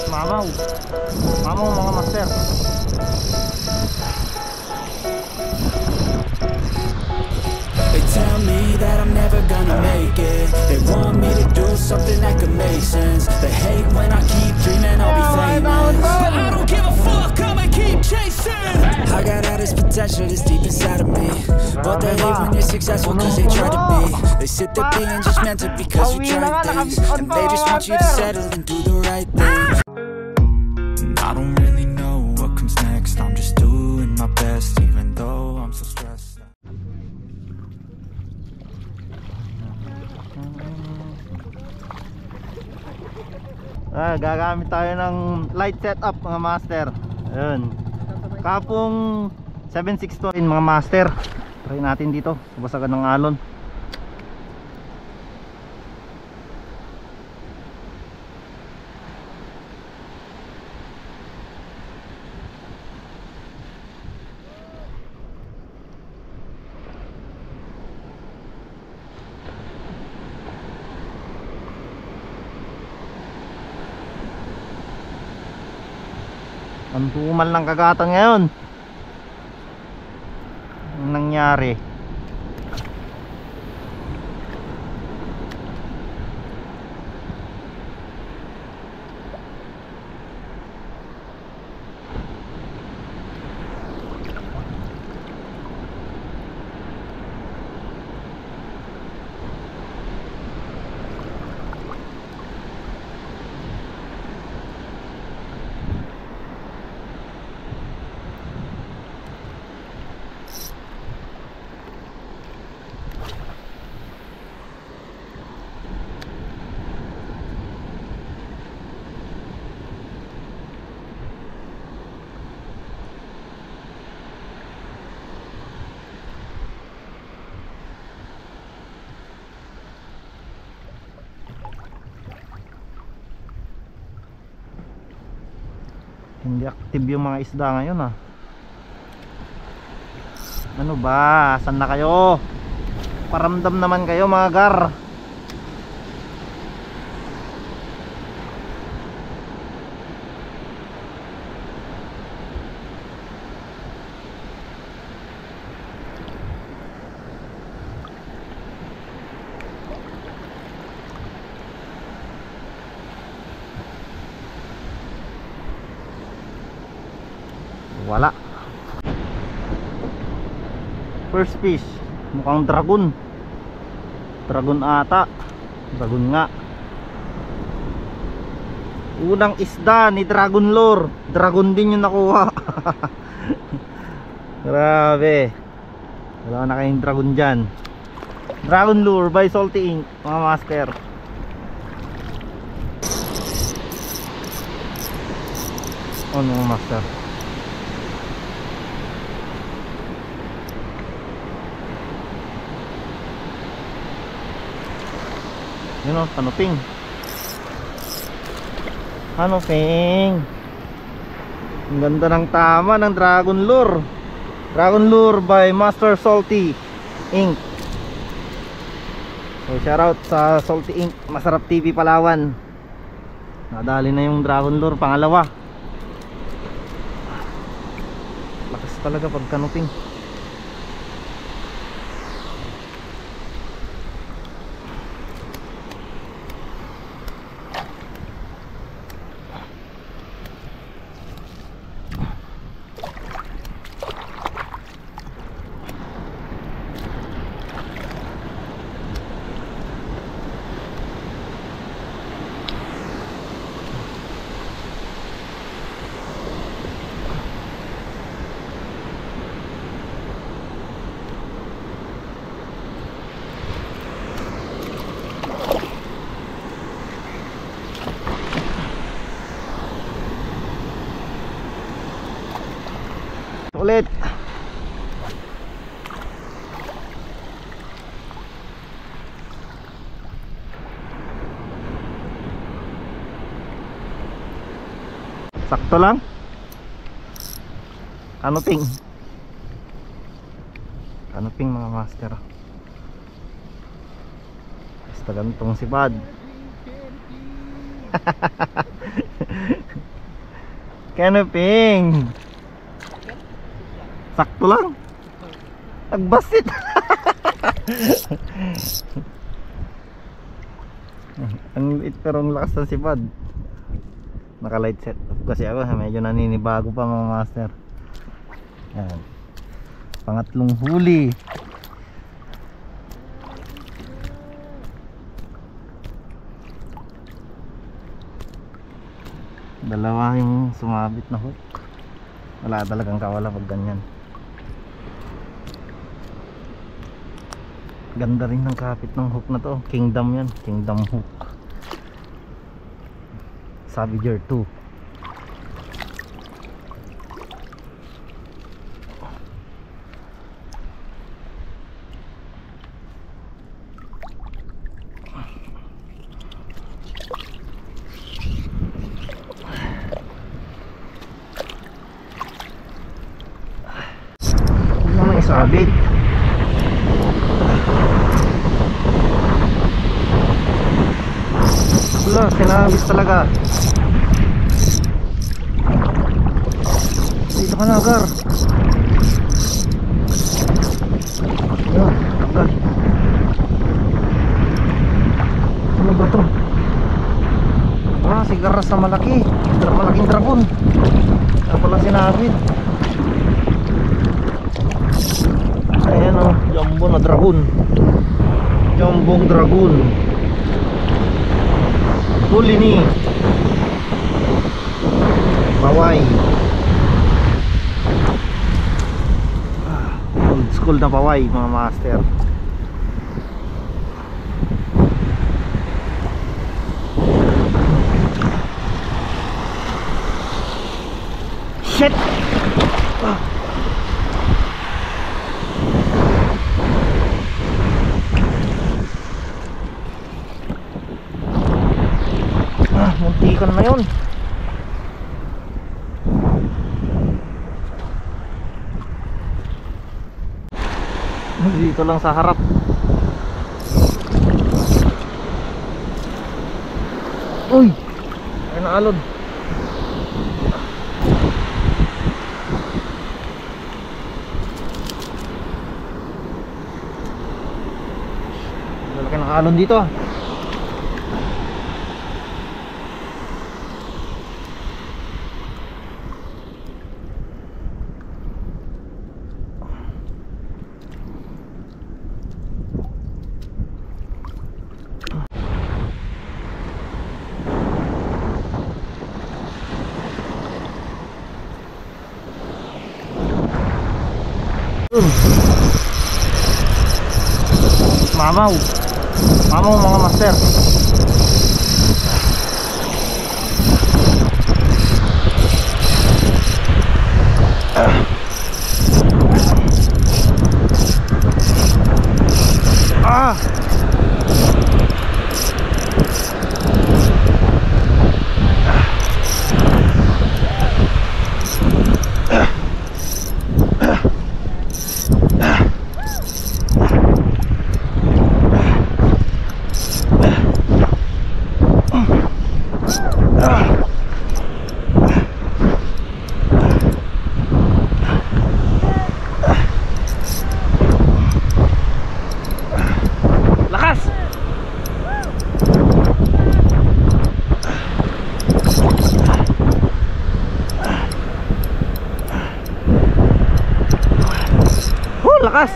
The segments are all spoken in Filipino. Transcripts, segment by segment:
Mamaw. Mamaw mga master. They tell me that I'm never gonna make it. They want me to do something that could make sense. They hate when I keep dreaming I'll be famous, but I don't give a fuck, I'ma keep chasing. I got all this potential that's deep inside of me, but they hate when you're successful cause they try to be. They sit there being just mental because you try things, and they just want you to settle and do the right thing. And I don't really know what comes next. I'm just doing my best even though I'm so stressed. Gagamit tayo ng light setup mga master. Ayun. Kapong 762 mga master. Try natin dito sa basagan ng alon. Ang tumal ng kagatan ngayon. Ang nangyari? Hindi active yung mga isda ngayon ah. Ano ba? Saan na kayo? Paramdam naman kayo mga gar. Wala. First fish, mukhang dragon. Dragon ata. Dragon nga. Unang isda ni Dragon Lure. Dragon din yung nakuha. Grabe. Wala na kayong dragon dyan. Dragon Lure by Salty Ink mga master. Ano mga master? Yun o, tanuping. Tanuping. Ang ganda ng tama ng Dragon Lure. Dragon Lure by Master Salty Ink. So shoutout sa Salty Ink, Masarap TV Palawan. Nadali na yung Dragon Lure, pangalawa. Lakas talaga pag tanuping. Ulit. Sakto lang. Kanuping. Kanuping mga master. Basta ganitong sipad. Canoping. Sakto lang. Nagbasit. Ang liit pero ang lakas ng sipad. Naka light set up kasi ako, medyo naninibago pa mga master. Yan. Pangatlong huli. Dalawa yung sumabit na hook. Wala talagang kawala pag ganyan. Ganda rin ng kapit ng hook na to. Kingdom yan, Kingdom hook. Savager 2. Huwag naman isabit. Wala, sinabit talaga. Dito ka na, Gar. Ayan, Gar. Ano ba to? Ah, si Garas na malaki. Malaking dragon. Ano pala sinabit? Ayan o, jumbo na dragon. Jumbong dragon. Huli ni paway. Old school na paway mga master. Shit. Muntikan na yun. Dito lang sa harap. Uy, ay naalon. Lalaki ng alon dito ah. Mamaw. Mamaw mga master. Ah. Lakas. Atras.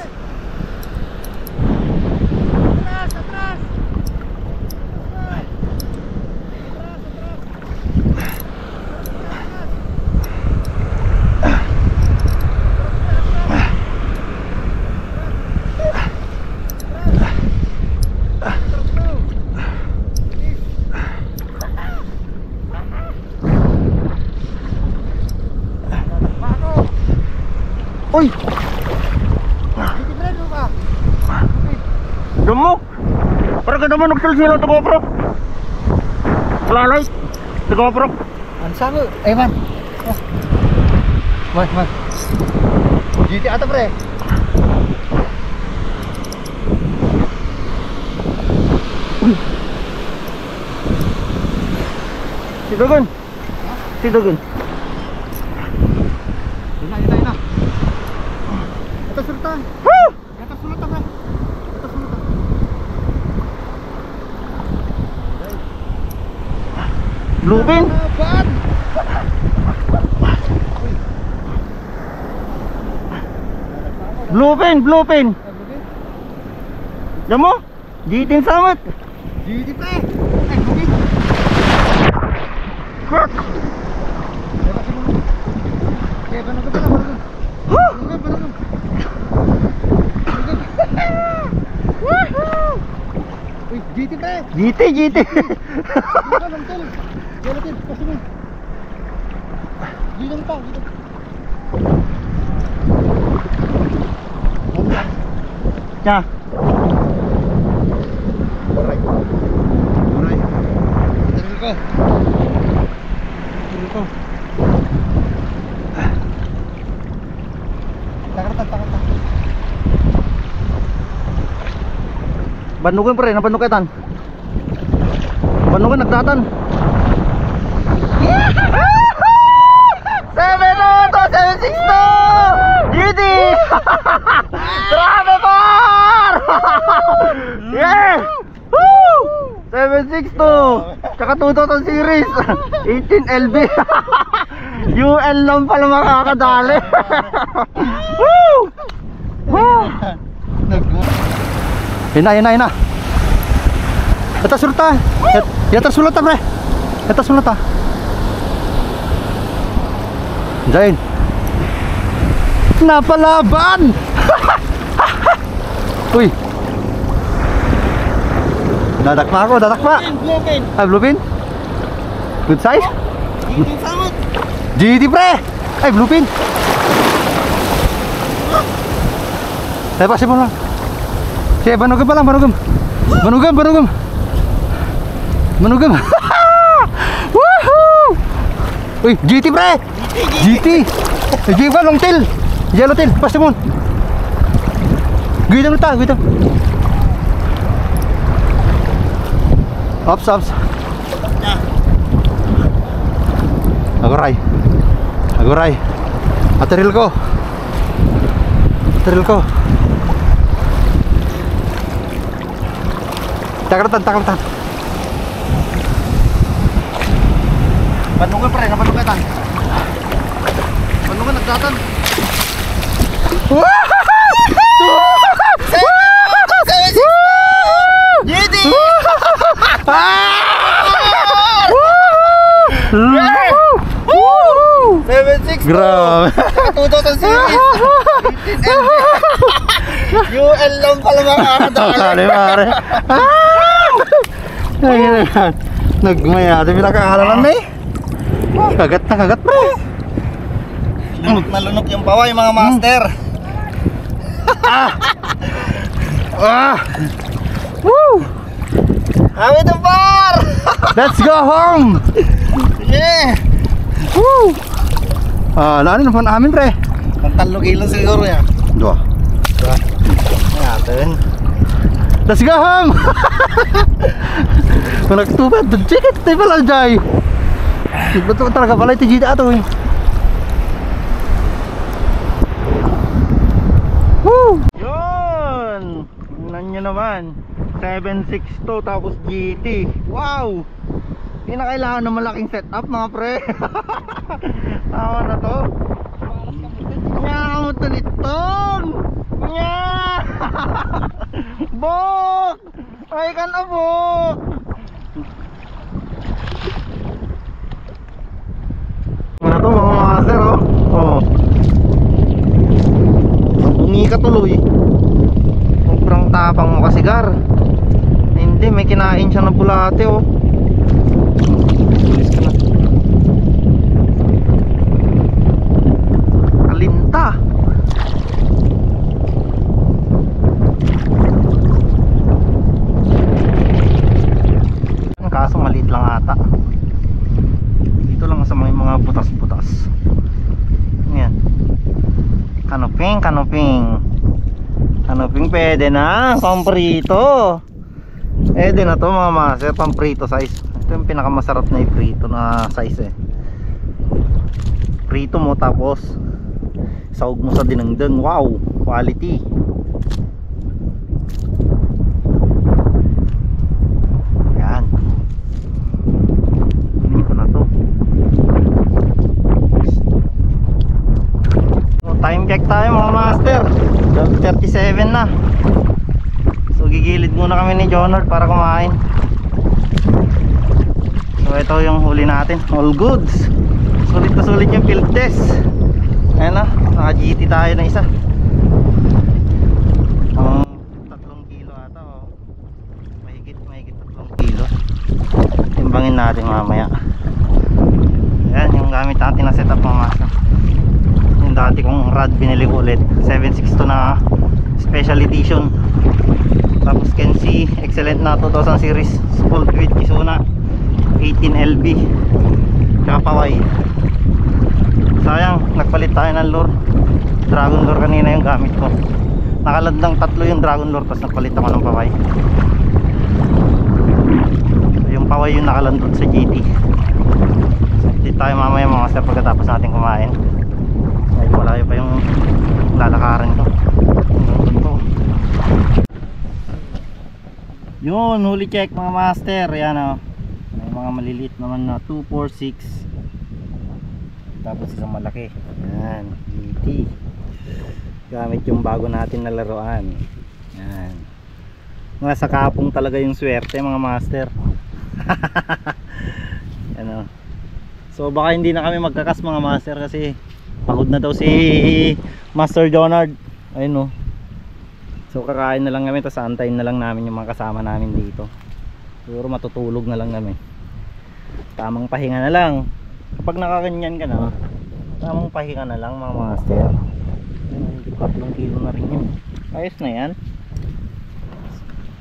Uy. Gemuk. Para ka naman nagsalsila ito GoPro. Lalay. Ito GoPro. Ang sabi. Eh man. Man. GT ata pre. Si Dugon. Si Dugon. Ina. Ito sultan. Woo! Ito sultan pre. Ito sultan. Bluefin. Apaan? Bluefin. Diyan mo? Giting samot. GT pre. Bukit. Krok. Banugin pala, banugin. Banugin. Uy, GT pre. GT. Long tail. Yellow tail, kasi mo. Dito pa, dito. Nya. Alright. Itarin ko. Takartan. Bandugan pre, napanduketan. Bandugan nagdatan. 762! GT! Grabe par! Yeah! Woo! 762! Tsaka 2000 series 18 LB UL lang pala makakadali. Woo! Woo! Yun na. Ito sulta. Ito sulta pre. Ito sulta. Jain. Napalaban. Uy. Dadakma ako. Bluefin. Ay, bluefin. Good size. GT samot. GT pre. Ay, bluefin. Ay, pasin mo lang. Sige, banugam pa lang, banugam. Woohoo! Uy, GT pre! GT ba, long tail? Yellow tail, pasin mo. Guitam na ta, guitam. Ops. Agoray. Ateril ko. Takaratan. Bandungan pre, napanduketan. Bandungan nagdatan. GT. Woo! 762. Grabe. 2000 series 18 LB UL lang pala makakadali. Pare. Nagmaya, di pinakahalalan na eh. Kagat pre. Nalunok yung paway mga master. Woo! Awit ang par. Let's go home. Yeah. Woo! Naanin naman amin pre. Ang 3 kilo siguro yan. Dua. Natin. Let's go home. Nagtubad, checket tayo pala Jai. Betul talaga pala ito jida ato eh. Woo! Yun! Tingnan nyo naman 762 tapos GT. Wow! Hindi na kailangan ng malaking setup mga pre. Tama na to. Nyakamot na nitong! Bok! Ay ka na bok! Ano to mga master oh. Bungi ka tuloy. Sobrang tapang mo kasi gar. Hindi, may kinain siya ng bulate oh. Bilis ka na. Kalinta. Kaso maliit lang ata. Dito lang sa mga butas-butas. Ayan. Kanuping pwede na. Pamprito. Pwede na to mga master. Pamprito size. Ito Ito yung pinakamasarap na iprito na size eh. Prito mo tapos sahog mo sa dinengdeng. Wow, quality. Yan. Kunin ko na to. So, time check tayo mga master. 12:37 na. So gigilid muna kami ni Jonard para kumain. So ito yung huli natin. All goods. Sulit na sulit yung field test. Ayan na, naka GT tayo na isa. 3 kilo ata o mahigit 3 kilo. Timbangin natin mamaya. Ayan yung gamit natin na setup mga master. Yung dati kong rod binili ko ulit, 762 na special edition. Tapos Kensi excellent na 2000 series full with Kizuna 18LB tsaka Paway. Sayang, nagpalit tayo ng lure. Dragon lure kanina yung gamit ko. Nakalandang 3 yung Dragon lure, tapos nagpalit ako ng Paway. So, yung Paway yung nakalandot sa GT. Dito tayo mamaya mga master pagkatapos natin kumain. Medyo malayo pa yung lalakaran ko. Yun, huli check mga master. Yan o, may mga maliliit naman na 2, 4, 6. Tapos isang malaki. Yan, GT. Gamit yung bago natin na laruan. Yan. Mga sa kapong talaga yung swerte mga master. Ano. So baka hindi na kami magkakas mga master kasi pagod na daw si Master Jonard. Ayun o. So kakain na lang kami, tapos antayin na lang namin yung mga kasama namin dito. Siguro matutulog na lang kami. Tamang pahinga na lang. Kapag nakaganyan ka na, tamang pahinga na lang mga master. 3 kilo na rin yun. Ayos na yan.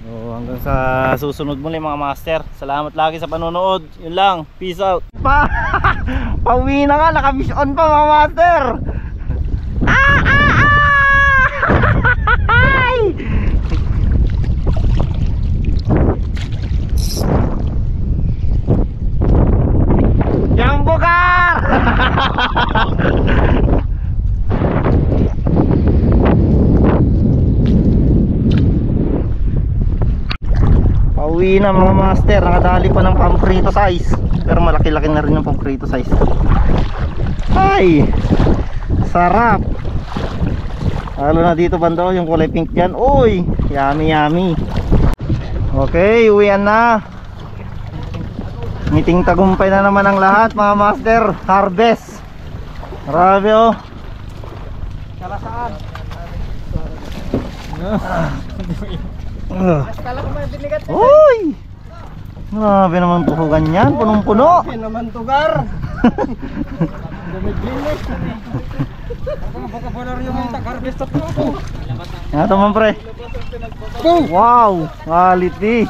So hanggang sa susunod muli mga master. Salamat lagi sa panonood. Yun lang, peace out. Pauwi na nga, naka-mission pa mga master. Jumbo car! Pauwi na mga master. Nakadali pa ng pamprito size. Pero malaki-laki na rin yung pamprito size. Ay! Sarap! Lalo na dito bando, yung kulay pink dyan. Uy! Yummy yummy. Okay, uwian na. Meeting tagumpay na naman ang lahat mga master. Harvest. Grabe oh. Kalasaan. Uy! Grabe naman tuhugan yan. Punong-puno. Grabe naman tugar. Dumiglinis. Baka polar yung mga tag-harvest at ako. Ito man pre. Wow! Quality.